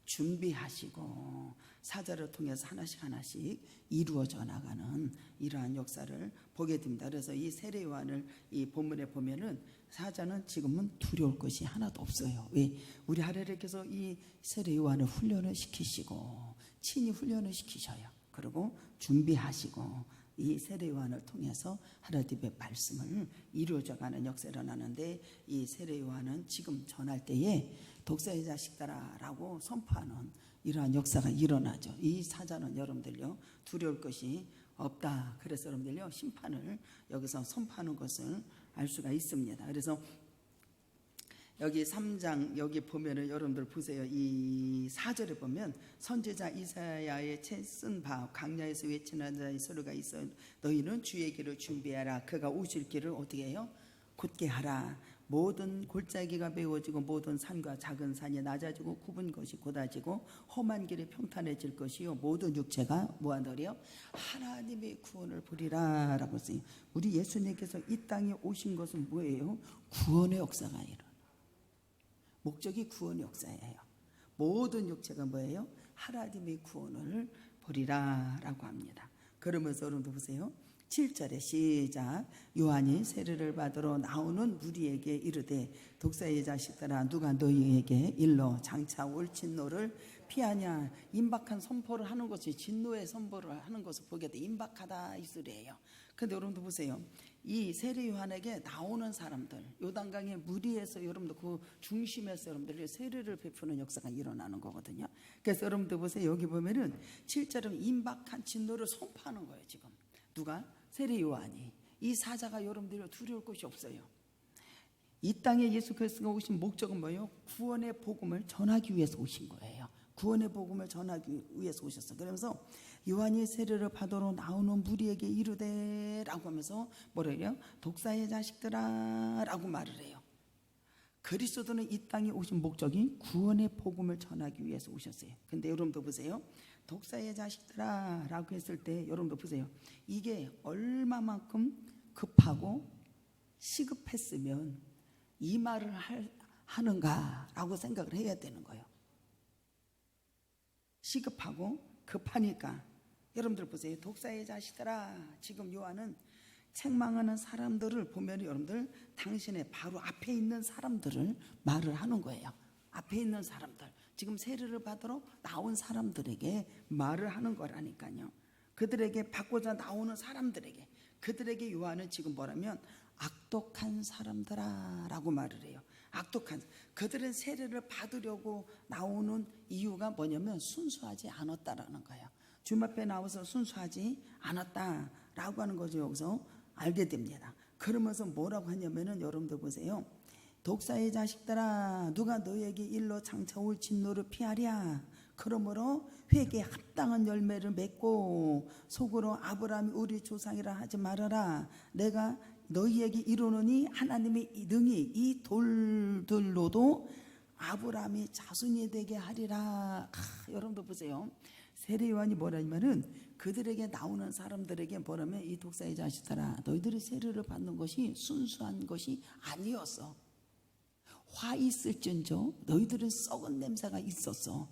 준비하시고 사자를 통해서 하나씩 하나씩 이루어져 나가는 이러한 역사를 보게 됩니다. 그래서 이 세례 요한을 이 본문에 보면은 사자는 지금은 두려울 것이 하나도 없어요. 왜? 우리 하나님께서 이 세례 요한을 훈련을 시키시고 친히 훈련을 시키셔요. 그리고 준비하시고 이 세례 요한을 통해서 하나님의 말씀을 이루어져가는 역사를 일어나는데, 이 세례 요한은 지금 전할 때에 독사의 자식들아라고 선포하는 이러한 역사가 일어나죠. 이 사자는 여러분들요 두려울 것이 없다. 그래서 여러분들요 심판을 여기서 선포하는 것을 알 수가 있습니다. 그래서 여기 3장 여기 보면은 여러분들 보세요. 이 4절에 보면 선지자 이사야의 책 쓴 바 강야에서 외치는 자의 소리가 있어 너희는 주의 길을 준비하라. 그가 오실 길을 어떻게 해요? 곧게 하라. 모든 골짜기가 메워지고 모든 산과 작은 산이 낮아지고 굽은 것이 곧아지고 험한 길이 평탄해질 것이요 모든 육체가 뭐하더래요? 하나님의 구원을 보리라 라고 써요. 우리 예수님께서 이 땅에 오신 것은 뭐예요? 구원의 역사가 일어나. 목적이 구원의 역사예요. 모든 육체가 뭐예요? 하나님의 구원을 보리라 라고 합니다. 그러면서 여러분도 보세요. 7절에 시작. 요한이 세례를 받으러 나오는 무리에게 이르되 독사의 자식들아 누가 너희에게 일러 장차 올 진노를 피하냐. 임박한 선포를 하는 것이 진노의 선포를 하는 것을 보게 돼. 임박하다 이 소리예요. 근데 여러분도 보세요. 이 세례 요한에게 나오는 사람들, 요단강의 무리에서 여러분들 그 중심에서 여러분들이 세례를 베푸는 역사가 일어나는 거거든요. 그래서 여러분들 보세요. 여기 보면은 7절은 임박한 진노를 선포하는 거예요. 지금 누가? 세례 요한이. 이 사자가 여러분들이 두려울 것이 없어요. 이 땅에 예수 그리스도가 오신 목적은 뭐예요? 구원의 복음을 전하기 위해서 오신 거예요. 구원의 복음을 전하기 위해서 오셨어. 그러면서 요한이 세례를 받으러 나오는 무리에게 이르되 라고 하면서 뭐래요? 독사의 자식들아 라고 말을 해요. 그리스도는 이 땅에 오신 목적이 구원의 복음을 전하기 위해서 오셨어요. 근데 여러분도 보세요. 독사의 자식들아 라고 했을 때 여러분도 보세요. 이게 얼마만큼 급하고 시급했으면 이 말을 하는가라고 생각을 해야 되는 거예요. 시급하고 급하니까 여러분들 보세요. 독사의 자식들아. 지금 요한은 책망하는 사람들을 보면 여러분들 당신의 바로 앞에 있는 사람들을 말을 하는 거예요. 앞에 있는 사람들, 지금 세례를 받으러 나온 사람들에게 말을 하는 거라니까요. 그들에게 받고자 나오는 사람들에게, 그들에게 요한은 지금 뭐라면 악독한 사람들아 라고 말을 해요. 악독한, 그들은 세례를 받으려고 나오는 이유가 뭐냐면 순수하지 않았다라는 거예요. 주님 앞에 나와서 순수하지 않았다라고 하는 거죠. 여기서 알게 됩니다. 그러면서 뭐라고 하냐면은 여러분들 보세요. 독사의 자식들아 누가 너에게 일러 장차 올 진노를 피하랴. 그러므로 회개에 합당한 열매를 맺고 속으로 아브라함이 우리 조상이라 하지 말아라. 내가 너희에게 이르노니 하나님의 능히 이 돌들로도 아브라함이 자손이 되게 하리라. 여러분들 보세요. 세례 요한이 뭐라냐면은 그들에게 나오는 사람들에게 뭐라면 이 독사의 자식들아 너희들이 세례를 받는 것이 순수한 것이 아니었어. 화 있을진저 너희들은 썩은 냄새가 있었어.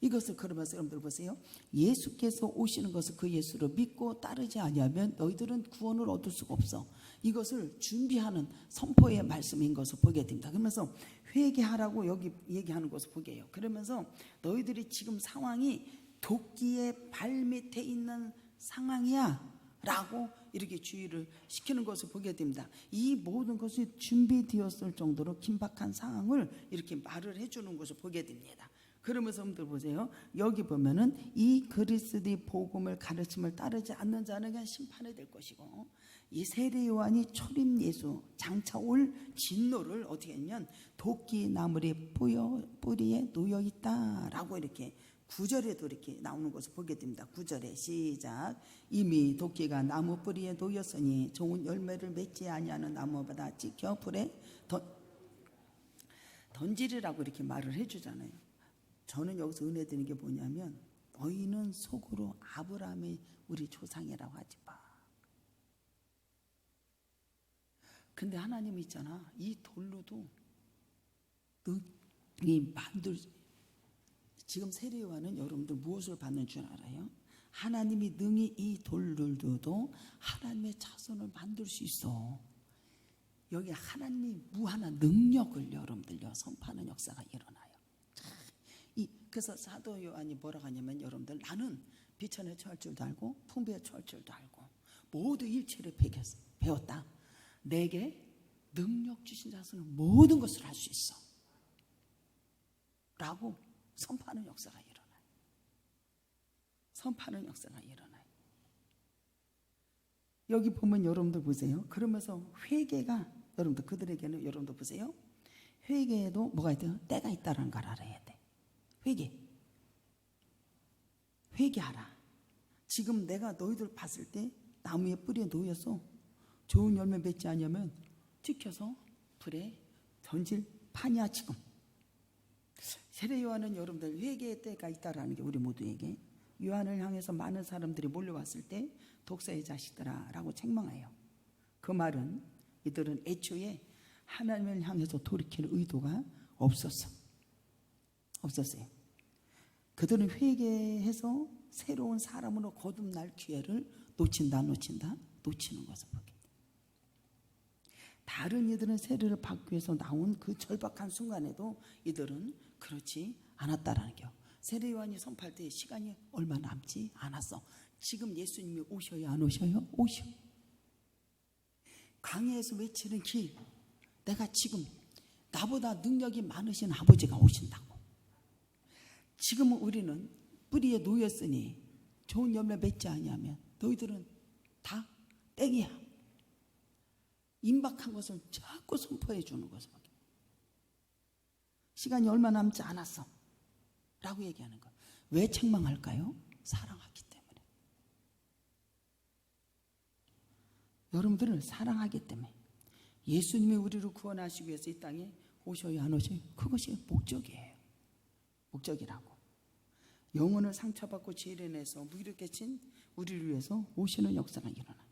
이것을 그러면서 여러분들 보세요. 예수께서 오시는 것을 그 예수를 믿고 따르지 아니하면 너희들은 구원을 얻을 수가 없어. 이것을 준비하는 선포의 말씀인 것을 보게 됩니다. 그러면서 회개하라고 여기 얘기하는 것을 보게 해요. 그러면서 너희들이 지금 상황이 도끼의 발밑에 있는 상황이야 라고 이렇게 주의를 시키는 것을 보게 됩니다. 이 모든 것이 준비되었을 정도로 긴박한 상황을 이렇게 말을 해주는 것을 보게 됩니다. 그러면서 여러분들 보세요. 여기 보면은 이 그리스도의 복음을 가르침을 따르지 않는 자는 그냥 심판이 될 것이고, 이 세례 요한이 초림 예수 장차 올 진노를 어떻게 했냐면 도끼 나물의 뿌리에 놓여 있다라고 이렇게 9절에도 이렇게 나오는 것을 보게 됩니다. 9절에 시작. 이미 도끼가 나무 뿌리에 놓였으니 좋은 열매를 맺지 아니하는 나무보다 찍혀 불에 던지리라고 이렇게 말을 해주잖아요. 저는 여기서 은혜 드리는 게 뭐냐면 너희는 속으로 아브라함의 우리 조상이라고 하지 마. 근데 하나님이 있잖아. 이 돌로도 너희 만들 지금 세례요한은 여러분들 무엇을 받는 줄 알아요? 하나님이 능히 이 돌들도 하나님의 자손을 만들 수 있어. 여기 하나님이 무한한 능력을 여러분들요 선포하는 역사가 일어나요. 그래서 사도 요한이 뭐라고 하냐면, 여러분들, 나는 비천에 처할 줄도 알고 풍부에 처할 줄도 알고 모두 일체를 배웠다. 내게 능력 주신 자손은 모든 것을 할 수 있어 라고 선포하는 역사가 일어나요. 선포하는 역사가 일어나요. 여기 보면 여러분들 보세요. 그러면서 회개가 여러분들, 그들에게는 여러분들 보세요. 회개에도 뭐가 있대요? 때가 있다는 걸 알아야 돼. 회개하라. 지금 내가 너희들 봤을 때 나무의 뿌리에 놓여서 좋은 열매 맺지 않으면 찍혀서 불에 던질 판이야. 지금 세례 요한은 여러분들 회개의 때가 있다라는 게 우리 모두에게, 요한을 향해서 많은 사람들이 몰려왔을 때 독사의 자식들아 라고 책망해요. 그 말은 이들은 애초에 하나님을 향해서 돌이킬 의도가 없었어요. 그들은 회개해서 새로운 사람으로 거듭날 기회를 놓치는 것을 보게 돼. 다른 이들은 세례를 받기 위해서 나온 그 절박한 순간에도 이들은 그렇지 않았다라는 거예요. 세례 요한이 선포할 때 시간이 얼마 남지 않았어. 지금 예수님이 오셔요, 안 오셔요? 오셔. 광야에서 외치는 길, 내가 지금 나보다 능력이 많으신 아버지가 오신다고. 지금 우리는 뿌리에 놓였으니 좋은 열매 맺지 아니하면 너희들은 다 땡이야. 임박한 것을 자꾸 선포해 주는 것을. 시간이 얼마 남지 않았어 라고 얘기하는 거. 왜 책망할까요? 사랑하기 때문에. 여러분들을 사랑하기 때문에. 예수님이 우리를 구원하시기 위해서 이 땅에 오셔야 안 오셔요? 그것이 목적이에요. 목적이라고. 영혼을 상처받고 죄를 내서 무기력해 친 우리를 위해서 오시는 역사가 일어나요.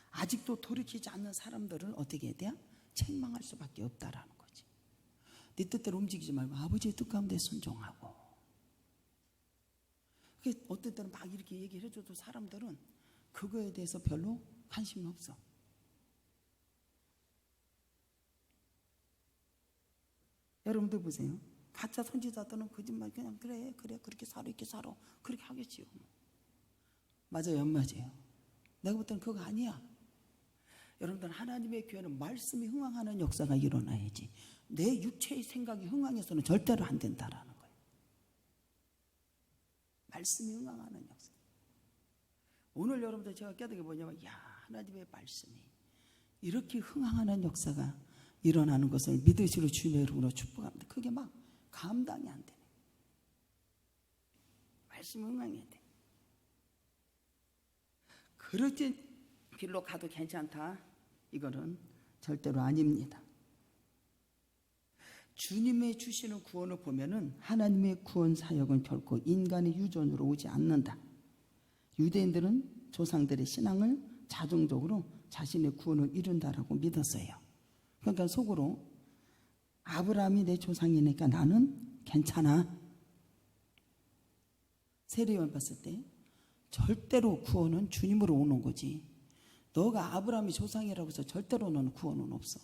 아직도 돌이키지 않는 사람들을 어떻게 해야 돼요? 책망할 수밖에 없다라는 거지. 네 뜻대로 움직이지 말고 아버지의 뜻 가운데 순종하고. 어떤 때는 막 이렇게 얘기를 해줘도 사람들은 그거에 대해서 별로 관심이 없어. 여러분들 보세요. 가짜 선지자들은 거짓말, 그냥 그래 그렇게 살아 이렇게 살아 그렇게 하겠지요. 맞아요, 안 맞아요? 내가 볼 때는 그거 아니야. 여러분들, 하나님의 교회는 말씀이 흥황하는 역사가 일어나야지 내 육체의 생각이 흥황해서는 절대로 안 된다라는 거예요. 말씀이 흥황하는 역사. 오늘 여러분들 제가 깨닫게 뭐냐면, 야, 하나님의 말씀이 이렇게 흥황하는 역사가 일어나는 것을 믿으시로 주님의 이름으로 축복합니다. 그게 막 감당이 안 되네. 말씀이 흥황해야 돼. 그렇지 길로 가도 괜찮다, 이거는 절대로 아닙니다. 주님의 주시는 구원을 보면은 하나님의 구원 사역은 결코 인간의 유전으로 오지 않는다. 유대인들은 조상들의 신앙을 자동적으로 자신의 구원을 이룬다라고 믿었어요. 그러니까 속으로 아브라함이 내 조상이니까 나는 괜찮아. 세례요한 봤을 때 절대로 구원은 주님으로 오는 거지. 너가 아브라함이 조상이라고 해서 절대로 너는 구원은 없어.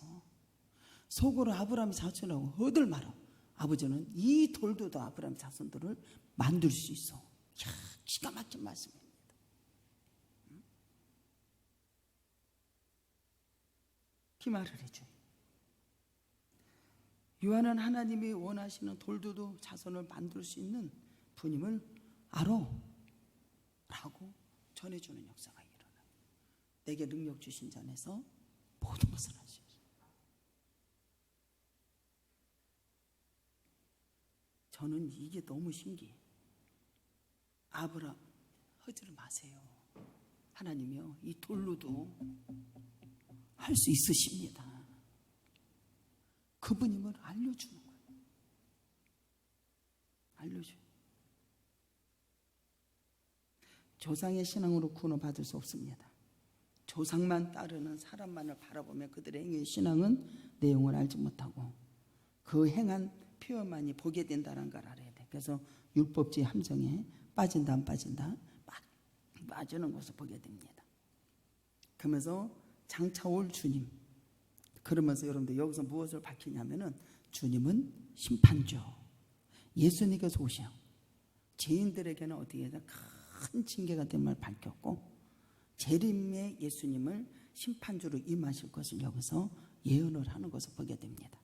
속으로 아브라함이 자손이라고 어딜 말아. 아버지는 이 돌도도 아브라함 자손들을 만들 수 있어. 이야, 기가 막힌 말씀입니다. 기말을 해줘요. 요한은 하나님이 원하시는 돌도도 자손을 만들 수 있는 분임을 알아 라고 전해주는 역사가 일어나요. 내게 능력 주신 자에서 모든 것을 할 수 있어요. 저는 이게 너무 신기해요. 아브라함 하지 마세요. 하나님이요, 이 돌로도 할 수 있으십니다. 그분임을 알려주는 거예요. 알려줘요. 조상의 신앙으로 구원을 받을 수 없습니다. 조상만 따르는 사람만을 바라보며 그들의 행위의 신앙은 내용을 알지 못하고 그 행한 표현만이 보게 된다는 걸 알아야 돼. 그래서 율법주의 함정에 빠진다 안 빠진다? 빠지는 것을 보게 됩니다. 그러면서 장차 올 주님, 그러면서 여러분들 여기서 무엇을 밝히냐면은 주님은 심판주, 예수님께서 오셔 죄인들에게는 어떻게 해서 큰 징계가 됨을 밝혔고 재림의 예수님을 심판주로 임하실 것을 여기서 예언을 하는 것을 보게 됩니다.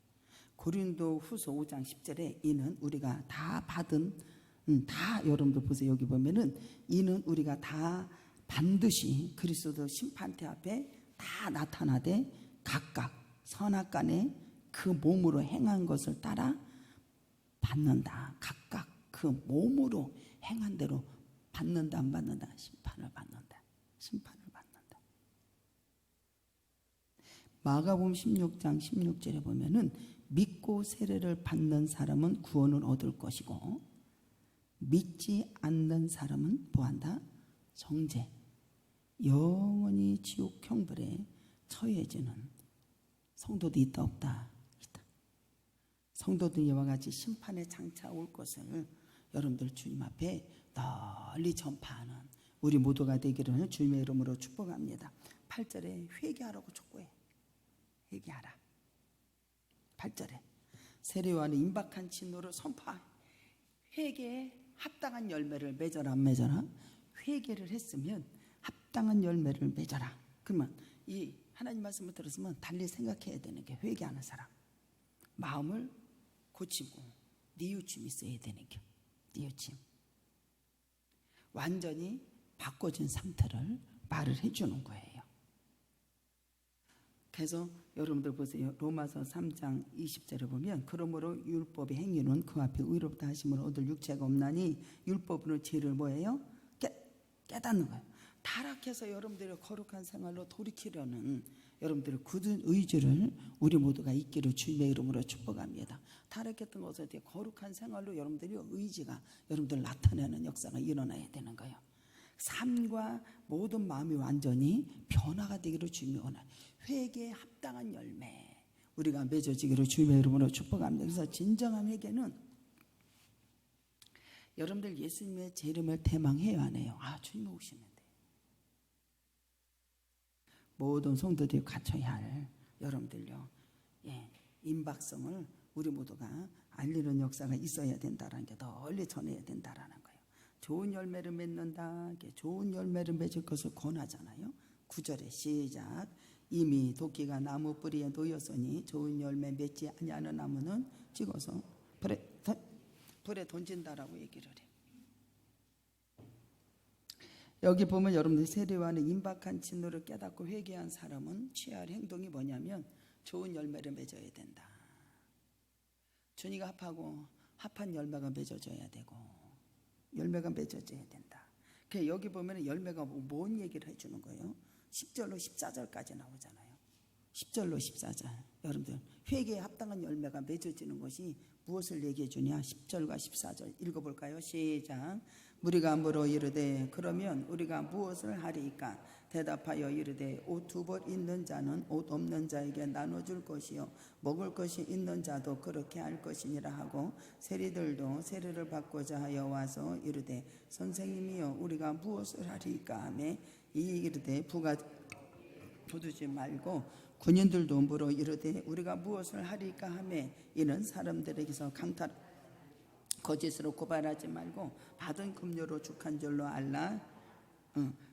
고린도 후서 5장 10절에 이는 우리가 다 받은 다 여러분들 보세요. 여기 보면은 이는 우리가 다 반드시 그리스도 심판대 앞에 다 나타나되 각각 선악간에 그 몸으로 행한 것을 따라 받는다. 각각 그 몸으로 행한 대로 받는다 안 받는다? 심판을 받는다. 심판을 받는다. 마가복음 16장 16절에 보면은 믿고 세례를 받는 사람은 구원을 얻을 것이고 믿지 않는 사람은 뭐한다? 정죄, 영원히 지옥 형벌에 처해지는 성도도 있다 없다? 있다. 성도들 이와 같이 심판에 장차 올 것을 여러분들 주님 앞에 널리 전파하는 우리 모두가 되기를 주님의 이름으로 축복합니다. 8절에 회개하라고 촉구해. 회개하라. 8절에 세례요한의 임박한 진노를 선포해. 회개에 합당한 열매를 맺어라 안 맺어라? 회개를 했으면 합당한 열매를 맺어라. 그러면 이 하나님 말씀을 들었으면 달리 생각해야 되는 게 회개하는 사람, 마음을 고치고 뉘우침이 있어야 되는 게 뉘우침, 완전히 바꿔진 상태를 말을 해주는 거예요. 그래서 여러분들 보세요. 로마서 3장 20절에 보면 그러므로 율법의 행위는 그 앞에 의롭다 하심을 얻을 육체가 없나니 율법으로 죄를 뭐예요? 깨닫는 거예요. 타락해서 여러분들의 거룩한 생활로 돌이키려는 여러분들의 굳은 의지를 우리 모두가 있기를 주님의 이름으로 축복합니다. 타락했던 것에 대해 거룩한 생활로 여러분들의 의지가 여러분들 나타내는 역사가 일어나야 되는 거예요. 삶과 모든 마음이 완전히 변화가 되기를 주님이 원하는 회개에 합당한 열매 우리가 맺어지기를 주님의 이름으로 축복합니다. 그래서 진정한 회개는 여러분들 예수님의 재림을 대망해야 하네요. 아, 주님 오시는데 모든 성도들이 갖춰야 할 여러분들요, 임박성을 우리 모두가 알리는 역사가 있어야 된다는 게 널리 전해야 된다라는 거예요. 좋은 열매를 맺는다, 좋은 열매를 맺을 것을 권하잖아요. 9절에 시작. 이미 도끼가 나무 뿌리에 놓였으니 좋은 열매 맺지 아니하는 나무는 찍어서 불에 던진다라고 얘기를 해요. 여기 보면 여러분들 세례요한의 임박한 진노를 깨닫고 회개한 사람은 취할 행동이 뭐냐면 좋은 열매를 맺어야 된다. 준이가 합한 열매가 맺어져야 되고 열매가 맺어져야 된다. 그래서 여기 보면 열매가 뭔 얘기를 해주는 거예요? 10절로 14절까지 나오잖아요. 10절로 14절. 여러분들 회개에 합당한 열매가 맺어지는 것이 무엇을 얘기해 주냐? 10절과 14절 읽어볼까요? 시작. 무리가 물어 이르되 그러면 우리가 무엇을 하리이까? 대답하여 이르되 옷 두 벌 있는 자는 옷 없는 자에게 나눠줄 것이요 먹을 것이 있는 자도 그렇게 할 것이니라 하고 세리들도 세례를 받고자 하여 와서 이르되 선생님이여 우리가 무엇을 하리이까 하매 이 이르되 부가 두지 말고 군인들도 물어 이르되 우리가 무엇을 하리이까 하매 이는 사람들에게서 강탈 거짓으로 고발하지 말고 받은 급료로 죽한 줄로 알라.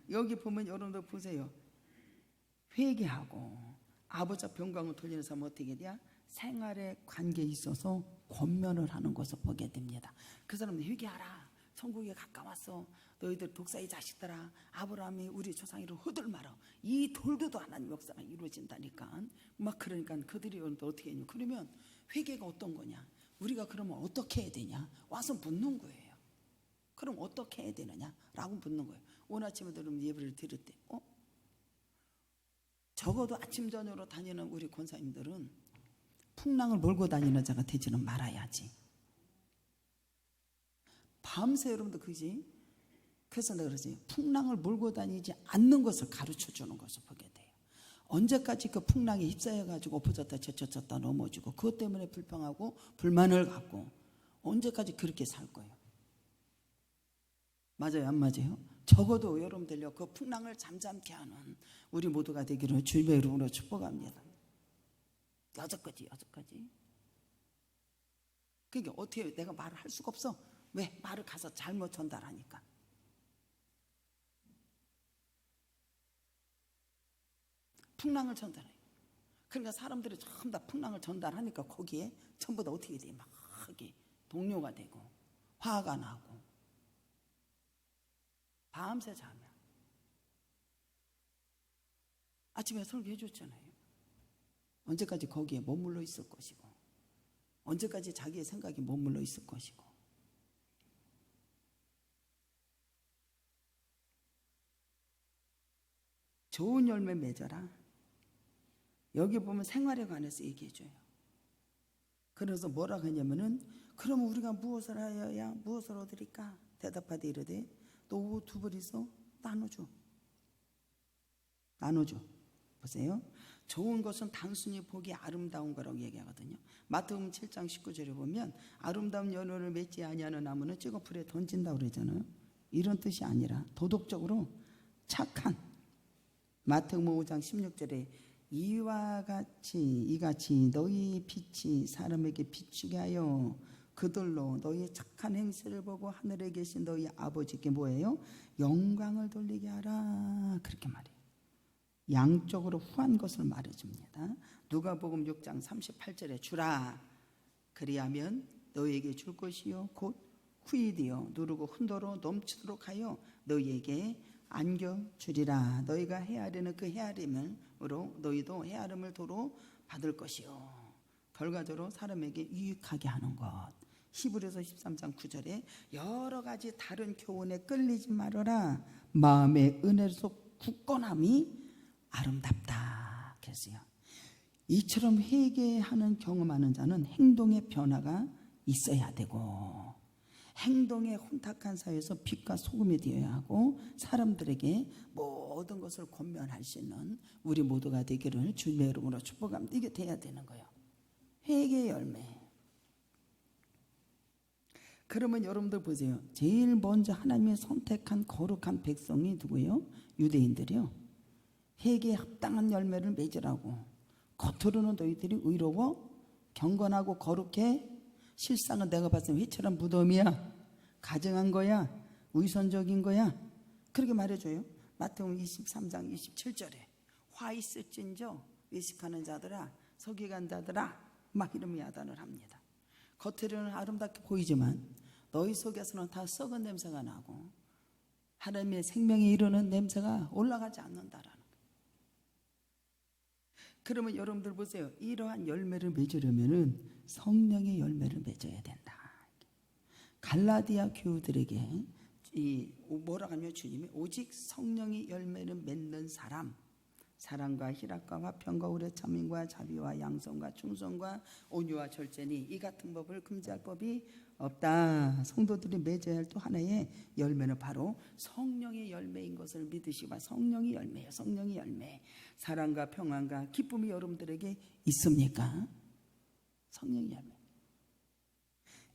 여기 보면 여러분들 보세요. 회개하고 아버지 앞 영광을 돌리는 사람은 어떻게 돼요? 생활의 관계에 있어서 권면을 하는 것을 보게 됩니다. 그 사람은 회개하라. 천국에 가까웠어. 너희들 독사의 자식들아, 아브라함이 우리 조상이를 허들 말아. 이 돌도도 하나님 역사가 이루어진다니까. 막 그러니까 그들이 어떻게 했냐? 그러면 회개가 어떤 거냐? 우리가 그러면 어떻게 해야 되냐? 와서 묻는 거예요. 그럼 어떻게 해야 되느냐? 라고 묻는 거예요. 오늘 아침에 여러분 예배를 드릴 때 적어도 아침 저녁으로 다니는 우리 권사님들은 풍랑을 몰고 다니는 자가 되지는 말아야지. 밤새 여러분들 그지? 그래서 내가 그러지. 풍랑을 몰고 다니지 않는 것을 가르쳐 주는 것을 보게 돼요. 언제까지 그 풍랑에 휩싸여가지고 엎어졌다 젖혔다 넘어지고 그것 때문에 불평하고 불만을 갖고 언제까지 그렇게 살 거예요? 맞아요, 안 맞아요? 적어도 여러분들요, 그 풍랑을 잠잠케 하는 우리 모두가 되기를 주님의 이름으로 축복합니다. 6가지. 그게 어떻게 내가 말을 할 수가 없어. 왜? 말을 가서 잘못 전달하니까. 풍랑을 전달해요. 그러니까 사람들이 전부 다 풍랑을 전달하니까 거기에 전부 다 어떻게 돼? 막 동요가 되고 화가 나고 밤새 자면 아침에 설교해 줬잖아요. 언제까지 거기에 머물러 있을 것이고 언제까지 자기의 생각이 머물러 있을 것이고. 좋은 열매 맺어라. 여기 보면 생활에 관해서 얘기해줘요. 그래서 뭐라고 하냐면은 그럼 우리가 무엇을 하여야 무엇을 얻으리까? 대답하되 이르되 또 두 벌이서 나눠줘. 보세요. 좋은 것은 단순히 보기 아름다운 거라고 얘기하거든요. 마태복음 7장 19절에 보면 아름다운 연호를 맺지 아니하는 나무는 찌고 불에 던진다고 그러잖아요. 이런 뜻이 아니라 도덕적으로 착한, 마태복음 5장 16절에 이같이 너희 빛이 사람에게 비추게 하여 그들로 너희 착한 행실을 보고 하늘에 계신 너희 아버지께 뭐예요? 영광을 돌리게 하라. 그렇게 말해요. 양쪽으로 후한 것을 말해줍니다. 누가복음 6장 38절에 주라. 그리하면 너희에게 줄 것이요 곧 후이되어 누르고 흔들어 넘치도록 하여 너희에게 안겨주리라. 너희가 헤아리는 그 헤아림으로 너희도 헤아림을 도로 받을 것이요. 결과적으로 사람에게 유익하게 하는 것. 히브리서 13장 9절에 여러 가지 다른 교훈에 끌리지 말아라. 마음의 은혜로서 굳건함이 아름답다. 그랬어요. 이처럼 회개하는 경험하는 자는 행동의 변화가 있어야 되고 행동의 혼탁한 사회에서 빛과 소금이 되어야 하고 사람들에게 모든 것을 권면할 수 있는 우리 모두가 되기를 주님의 이름으로 축복합니다. 이게 돼야 되는 거예요. 회개의 열매. 그러면 여러분들 보세요. 제일 먼저 하나님이 선택한 거룩한 백성이 누구예요? 유대인들이요. 회개에 합당한 열매를 맺으라고. 겉으로는 너희들이 의로워 경건하고 거룩해. 실상은 내가 봤을 때 회처럼 무덤이야. 가증한 거야. 위선적인 거야. 그렇게 말해줘요. 마태복음 23장 27절에 화 있을진저 외식하는 자들아 서기관 자들아 막 이런 야단을 합니다. 겉으로는 아름답게 보이지만 너희 속에서는 다 썩은 냄새가 나고 하나님의 생명에 이르는 냄새가 올라가지 않는다라는 거예요. 그러면 여러분들 보세요. 이러한 열매를 맺으려면은 성령의 열매를 맺어야 된다. 갈라디아 교우들에게 뭐라고 하면 주님이 오직 성령의 열매를 맺는 사람, 사랑과 희락과 화평과 오래 참음과 자비와 양성과 충성과 온유와 절제니 이 같은 법을 금지할 법이 없다. 성도들이 맺어야 할 또 하나의 열매는 바로 성령의 열매인 것을 믿으시고 성령의 열매예요. 성령의 열매. 사랑과 평안과 기쁨이 여러분들에게 있습니까? 성령의 열매.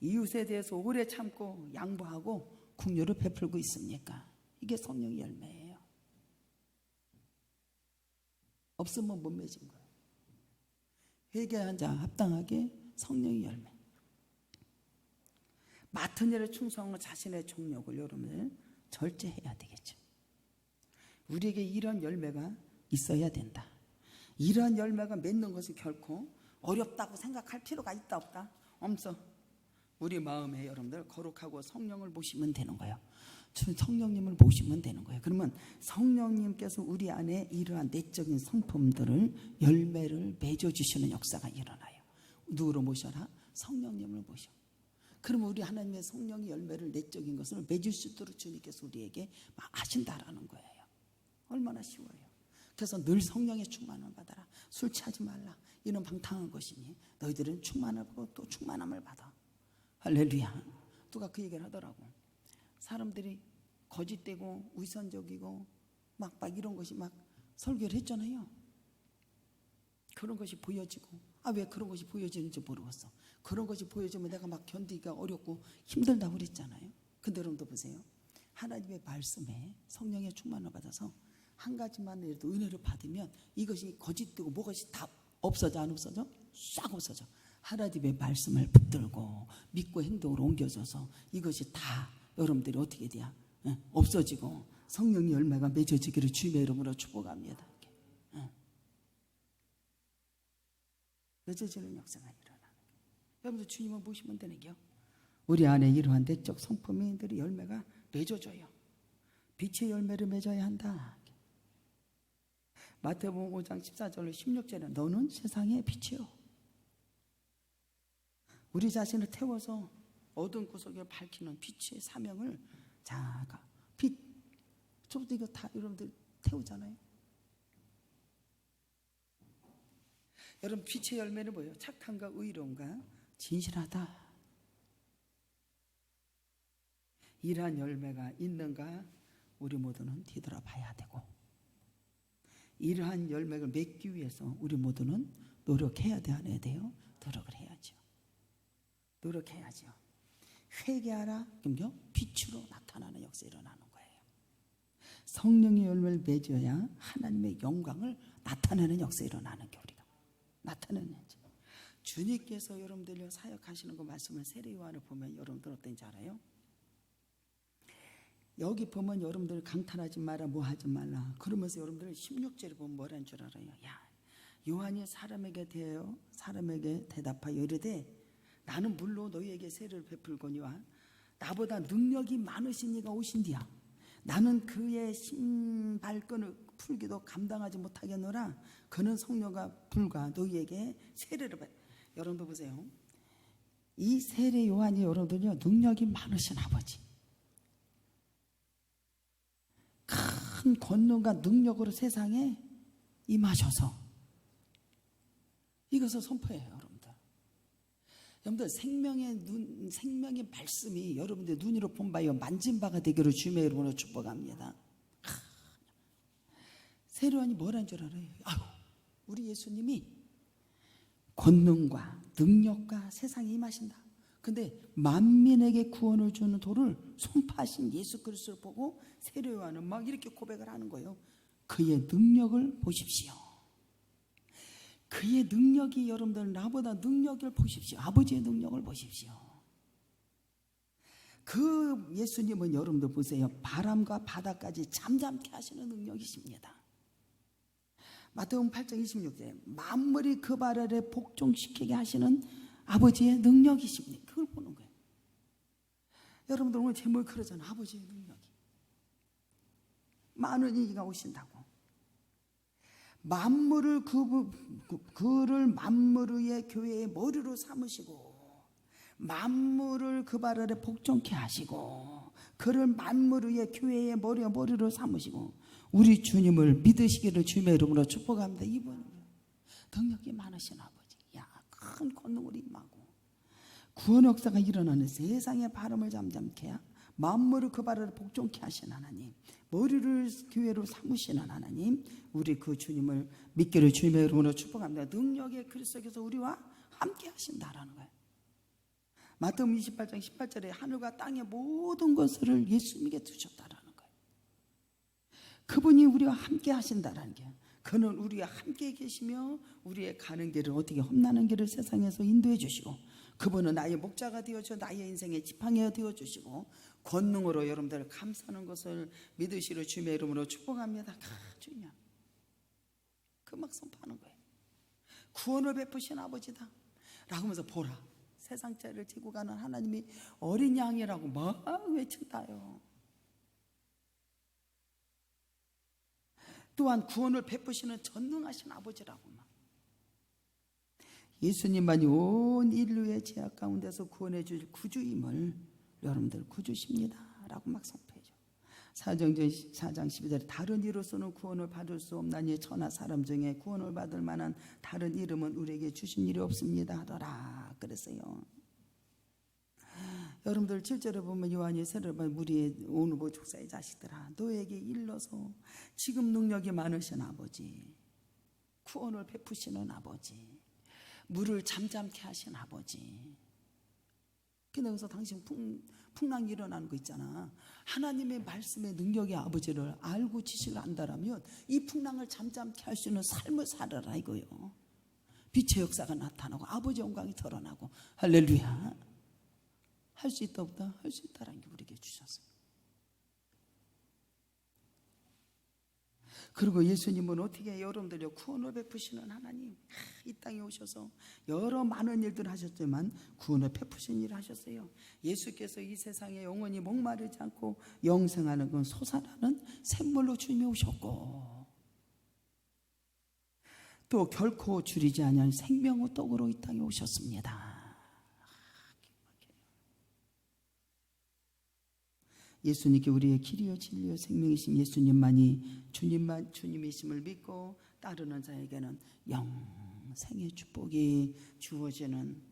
이웃에 대해서 오래 참고 양보하고 긍휼을 베풀고 있습니까? 이게 성령의 열매예요. 없으면 못 맺은 거예요. 회개한 자 합당하게 성령의 열매. 맡은 일에 충성하고 자신의 정욕을 여러분들 절제해야 되겠죠. 우리에게 이런 열매가 있어야 된다. 이런 열매가 맺는 것이 결코 어렵다고 생각할 필요가 있다 없다? 없어. 우리 마음에 여러분들 거룩하고 성령을 모시면 되는 거예요. 성령님을 모시면 되는 거예요. 그러면 성령님께서 우리 안에 이러한 내적인 성품들을 열매를 맺어주시는 역사가 일어나요. 누구로 모셔라? 성령님을 모셔. 그러면 우리 하나님의 성령의 열매를 내적인 것을 맺을 수 있도록 주님께서 우리에게 하신다라는 거예요. 얼마나 쉬워요. 그래서 늘 성령의 충만을 받아라. 술 취하지 말라. 이런 방탕한 것이니 너희들은 충만을 받고 또 충만함을 받아. 할렐루야. 누가 그 얘기를 하더라고. 사람들이 거짓되고 위선적이고 막 이런 것이 막 설교를 했잖아요. 그런 것이 보여지고 왜 그런 것이 보여지는지 모르겠어. 그런 것이 보여지면 내가 막 견디기가 어렵고 힘들다고 그랬잖아요. 근데 여러분도 보세요. 하나님의 말씀에 성령의 충만을 받아서 한 가지만 해도 은혜를 받으면 이것이 거짓되고 뭐것이 다 없어져. 안 없어져? 싹 없어져. 하나님의 말씀을 붙들고 믿고 행동으로 옮겨져서 이것이 다 여러분들이 어떻게 돼야 없어지고 성령의 열매가 맺어지기를 주님의 이름으로 축복합니다. 맺어지는 역사가 일어나는 거예요. 여러분들 주님을 모시면 되는 겨. 우리 안에 이러한 내적 성품들이 열매가 맺어져요. 빛의 열매를 맺어야 한다. 마태복음 5장 14절로 16절에 너는 세상의 빛이요. 우리 자신을 태워서 어두운 구석을 밝히는 빛의 사명을 빛. 저도 이거 다 여러분들 태우잖아요. 여러분 빛의 열매는 뭐예요? 착함과 의로움과 진실하다. 이러한 열매가 있는가 우리 모두는 뒤돌아봐야 되고 이러한 열매를 맺기 위해서 우리 모두는 노력해야 돼, 안 해야 돼요? 노력을 해야죠. 노력해야죠. 회개하라. 그럼요 빛으로 나타나는 역사 일어나는 거예요. 성령의 열매를 맺어야 하나님의 영광을 나타내는 역사 일어나는 게 우리가 나타내는 거죠. 주님께서 여러분들요 사역하시는 그 말씀을 세례요한을 보면 여러분들 어떤지 알아요? 여기 보면 여러분들 강탈하지 마라 뭐 하지 말라 그러면서 여러분들 16절에 보면 뭐라는 줄 알아요? 요한이 사람에게 대답하여 이르되 나는 물로 너희에게 세례를 베풀거니와 나보다 능력이 많으신 이가 오신디야. 나는 그의 신발끈을 풀기도 감당하지 못하겠노라. 그는 성령과 불과 너희에게 세례를 여러분들 보세요. 이 세례 요한이 여러분들요 능력이 많으신 아버지, 큰 권능과 능력으로 세상에 임하셔서 이것을 선포해요. 여러분들 생명의 말씀이 여러분들 눈으로 본 바요 만진 바가 되기를 주님의 이름으로 축복합니다. 세례요한이 뭐라는 줄 알아요? 우리 예수님이 권능과 능력과 세상에 임하신다. 근데 만민에게 구원을 주는 도를 선포하신 예수 그리스도를 보고 세례요한은 막 이렇게 고백을 하는 거예요. 그의 능력을 보십시오. 그의 능력이 여러분들 나보다 능력을 보십시오. 아버지의 능력을 보십시오. 그 예수님은 여러분들 보세요. 바람과 바다까지 잠잠케 하시는 능력이십니다. 마태복음 8장 26절에 만물이 그 발 아래 복종시키게 하시는 아버지의 능력이십니다. 그걸 보는 거예요. 여러분들 오늘 제목이 그러잖아요. 아버지의 능력이 많은 이가 오신다고. 만물을 그를 만물 위의 교회의 머리로 삼으시고 만물을 그 발 아래 복종케 하시고 그를 만물 위의 교회의 머리로 삼으시고 우리 주님을 믿으시기를 주님의 이름으로 축복합니다. 이분은 능력이 많으신 아버지, 큰 권능으로 임하고 구원 역사가 일어나는 세상의 바람을 잠잠케 만물을 그 발 아래 복종케 하신 하나님, 머리를 교회로 삼으시는 하나님, 우리 그 주님을 믿기를 주님의 이름으로 축복합니다. 능력의 그리스도께서 우리와 함께 하신다라는 거예요. 마태복음 28장 18절에 하늘과 땅의 모든 것을 예수님께 두셨다라는 거예요. 그분이 우리와 함께 하신다라는 게, 그는 우리와 함께 계시며 우리의 가는 길을 어떻게 험난한 길을 세상에서 인도해 주시고 그분은 나의 목자가 되어줘 나의 인생의 지팡이가 되어주시고 권능으로 여러분들을 감싸는 것을 믿으시려 주님의 이름으로 축복합니다. 주님 그 막 선포하는 거예요. 구원을 베푸신 아버지다 라고 하면서 보라 세상 죄를 지고 가는 하나님이 어린 양이라고 막 외친다요. 또한 구원을 베푸시는 전능하신 아버지라고 막 예수님만이 온 인류의 죄악 가운데서 구원해 주실 구주임을 여러분들 구주십니다 라고 막 선포해줘. 사도행전 4장 12절에 다른 이로서는 구원을 받을 수 없나니 천하 사람 중에 구원을 받을 만한 다른 이름은 우리에게 주신 일이 없습니다 하더라 그랬어요. 여러분들 7절에 보면 요한이 세례를 받은 무리의 온 후보 족사의 자식들아 너에게 일러서 지금 능력이 많으신 아버지, 구원을 베푸시는 아버지, 물을 잠잠케 하신 아버지. 근데 여기서 당신 풍랑이 일어나는 거 있잖아. 하나님의 말씀의 능력의 아버지를 알고 지식을 안다라면 이 풍랑을 잠잠케 할 수 있는 삶을 살아라 이거요. 빛의 역사가 나타나고 아버지 영광이 드러나고. 할렐루야. 할 수 있다 없다? 할 수 있다라는 게 우리에게 주셨어요. 그리고 예수님은 어떻게 여러분들요 구원을 베푸시는 하나님, 이 땅에 오셔서 여러 많은 일들을 하셨지만 구원을 베푸신 일을 하셨어요. 예수께서 이 세상에 영원히 목마르지 않고 영생하는 건 솟아나는 샘물로 주님이 오셨고, 또 결코 줄이지 아니한 생명의 떡으로 이 땅에 오셨습니다. 예수님께 우리의 길이요 진리요 생명이신 예수님만이 주님이심을 믿고 따르는 자에게는 영생의 축복이 주어지는,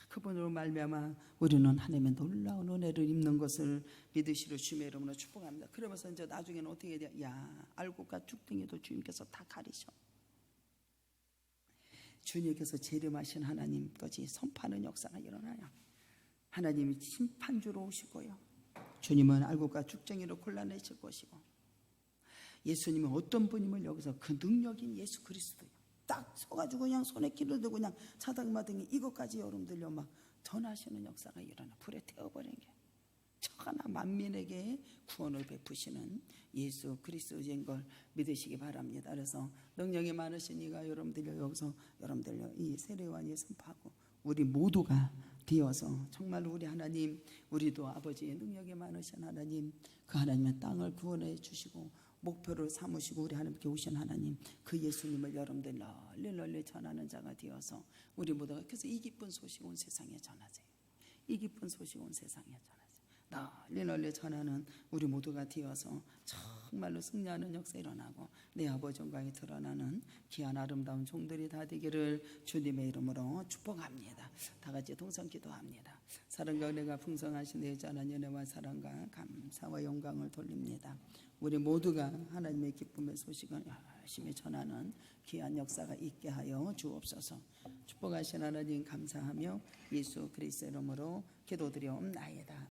그분으로 말미암아 우리는 하나님의 놀라운 은혜를 입는 것을 믿으시려 주님의 이름으로 축복합니다. 그러면서 이제 나중에는 어떻게 돼요? 야, 알곡과 쭉댕이도 주님께서 다 가리셔. 주님께서 재림하신 하나님까지 선포하는 역사가 일어나요. 하나님이 심판주로 오시고요, 주님은 알곡과 쭉쟁이로 골라내실 것이고, 예수님은 어떤 분임을 여기서 그 능력인 예수 그리스도요 딱 서가지고 그냥 손에 키를 들고 그냥 사당마당에 이것까지 여러분들요 막 전하시는 역사가 일어나. 불에 태워버린 게 천하 만민에게 구원을 베푸시는 예수 그리스도인 걸 믿으시기 바랍니다. 그래서 능력이 많으신 이가 여러분들요 여기서 여러분들요 이 세례요한이 선포하고 우리 모두가 되어서 정말 우리 하나님, 우리도 아버지의 능력이 많으신 하나님, 그 하나님의 땅을 구원해 주시고 목표를 삼으시고 우리 하나님께 오신 하나님, 그 예수님을 여러분들 널리 전하는 자가 되어서 우리 모두가, 그래서 이 기쁜 소식 온 세상에 전하세요. 이 기쁜 소식 온 세상에 전하세요. 널리 전하는 우리 모두가 되어서 정말로 승리하는 역사 일어나고 내 아버지 영광이 드러나는 귀한 아름다운 종들이 다 되기를 주님의 이름으로 축복합니다. 다 같이 동성 기도합니다. 사랑과 은혜가 풍성하신 내 전한 연애와 사랑과 감사와 영광을 돌립니다. 우리 모두가 하나님의 기쁨의 소식을 열심히 전하는 귀한 역사가 있게 하여 주옵소서. 축복하신 하나님 감사하며 예수 그리스도의 이름으로 기도드리옵나이다.